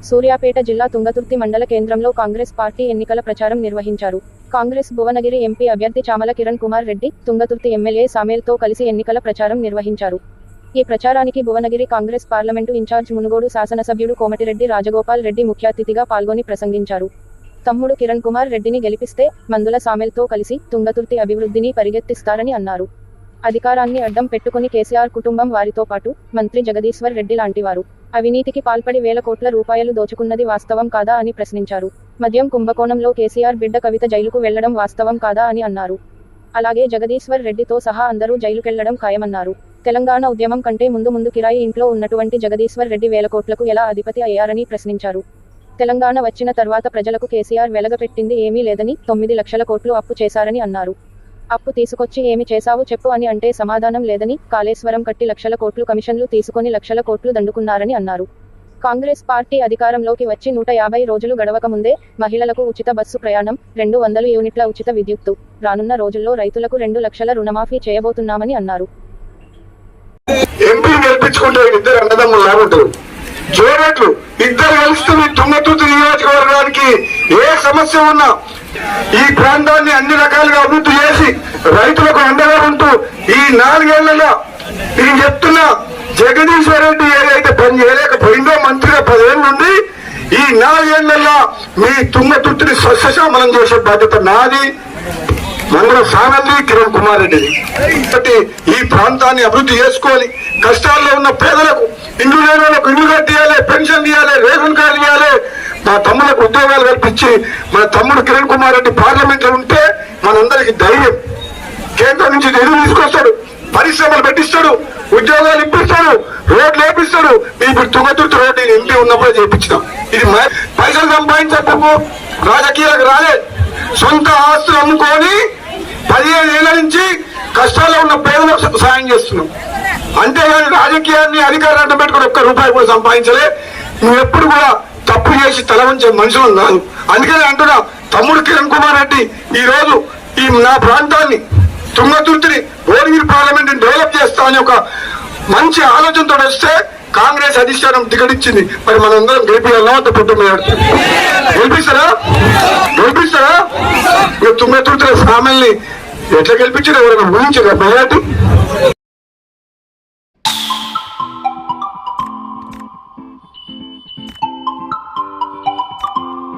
సూర్యాపేట జిల్లా తుంగతుర్తి మండల కేంద్రంలో కాంగ్రెస్ పార్టీ ఎన్నికల ప్రచారం నిర్వహించారు. కాంగ్రెస్ భువనగిరి ఎంపీ అభ్యర్థి చామల కిరణ్ కుమార్ రెడ్డి తుంగతుర్తి ఎమ్మెల్యే సామేల్తో కలిసి ఎన్నికల ప్రచారం నిర్వహించారు. ఈ ప్రచారానికి భువనగిరి కాంగ్రెస్ పార్లమెంటు ఇన్ఛార్జ్ మునుగోడు శాసనసభ్యుడు కోమటిరెడ్డి రాజగోపాల్ రెడ్డి ముఖ్య అతిథిగా పాల్గొని ప్రసంగించారు. తమ్ముడు కిరణ్ కుమార్ రెడ్డిని గెలిపిస్తే మందుల సామేల్తో కలిసి తుంగతుర్తి అభివృద్ధిని పరిగెత్తిస్తారని అన్నారు. అధికారాన్ని అడ్డం పెట్టుకుని కేసీఆర్ కుటుంబం వారితో పాటు మంత్రి జగదీశ్వర్ రెడ్డి లాంటివారు అవినీతికి పాల్పడి వేల కోట్ల రూపాయలు దోచుకున్నది వాస్తవం కాదా అని ప్రశ్నించారు. మద్యం కుంభకోణంలో కేసీఆర్ బిడ్డ కవిత జైలుకు వెళ్లడం వాస్తవం కాదా అని అన్నారు. అలాగే జగదీశ్వర్ రెడ్డితో సహా అందరూ జైలుకెళ్లడం ఖాయమన్నారు. తెలంగాణ ఉద్యమం కంటే ముందు కిరాయి ఇంట్లో ఉన్నటువంటి జగదీశ్వర్ రెడ్డి వేల కోట్లకు ఎలా అధిపతి అయ్యారని ప్రశ్నించారు. తెలంగాణ వచ్చిన తర్వాత ప్రజలకు కేసీఆర్ వెలగపెట్టింది ఏమీ లేదని 9 లక్షల కోట్లు అప్పు చేశారని అన్నారు. అప్పు తీసుకొచ్చి ఏమి చేశావు చెప్పు అని అంటే సమాధానం లేదని, కాళేశ్వరం కట్టి లక్షల కోట్లు కమిషన్లు తీసుకొని లక్షల కోట్లు దండుకున్నారని అన్నారు. కాంగ్రెస్ పార్టీ అధికారంలోకి వచ్చి 150 రోజులు గడవక ముందే మహిళలకు ఉచిత బస్సు ప్రయాణం, 200 యూనిట్ల ఉచిత విద్యుత్తు, రానున్న రోజుల్లో రైతులకు 2 లక్షల రుణమాఫీ చేయబోతున్నామని అన్నారు. ఇద్దరు కలిసి తుంగతుర్తి నియోజకవర్గానికి ఏ సమస్య ఉన్నా ఈ ప్రాంతాన్ని అన్ని రకాలుగా అభివృద్ధి చేసి రైతులకు అండగా ఉంటూ ఈ 4 ఏళ్లలో నేను చెప్తున్నా జగదీశ్వర్ రెడ్డి ఏదైతే పని చేయలేకపోయిందో మంత్రిగా 10 ఏళ్ళ నుండి ఈ 4 ఏళ్లలో మీ తుంగతుర్తిని సస్యశ్యామలం చేసే బాధ్యత నాది, మంగళ సామల్లి, కిరణ్ కుమార్ రెడ్డిది. ఈ ప్రాంతాన్ని అభివృద్ధి చేసుకొని కష్టాల్లో ఉన్న పేదలకు ఇల్లు లేని వాళ్ళకు ఇల్లు కట్టియాలి, పెన్షన్ ఇవ్వాలి, రేషన్ కార్డు ఇవ్వాలి, మా తమ్ములకు ఉద్యోగాలు కల్పించి మన తమ్ముడు కిరణ్ కుమార్ రెడ్డి పార్లమెంట్ లో ఉంటే మనందరికి ధైర్యం. కేంద్రం నుంచి నిధులు తీసుకొస్తాడు, పరిశ్రమలు పెట్టిస్తాడు, ఉద్యోగాలు ఇప్పిస్తాడు, రోడ్లు వేపిస్తాడు. ఇప్పుడు తుంగతుర్తి రోడ్డు ఎంపీ ఉన్నప్పుడే చేయించినాం. ఇది పైసలు సంపాదించకు రాజకీయాలకు రాలే, సొంత ఆస్తులు అమ్ముకొని 15 ఏళ్ల నుంచి కష్టాల్లో ఉన్న పేదలకు సాయం చేస్తున్నాం. అంతేగాని రాజకీయాన్ని అధికారాన్ని పెట్టుకుని ఒక్క రూపాయి కూడా సంపాదించలే. నువ్వు ఎప్పుడు కూడా తప్పు చేసి తల వంచే మనుషులు కాదు. అందుకని అంటున్నా, తమ్ముడు కిరణ్ కుమార్ రెడ్డి ఈ రోజు ఈ నా ప్రాంతాన్ని తుంగతుర్తిని భువనగిరి పార్లమెంట్ డెవలప్ చేస్తా అని ఒక మంచి ఆలోచనతో వస్తే కాంగ్రెస్ అధిష్టానం టికెట్ మరి మనందరం గెలిపియాలన్నా అంత పుట్టు గెలిపిస్తారా? తుంగతుర్తి సామెల్ని ఎట్లా గెలిపించారు? ఎవరైనా ఊహించారా?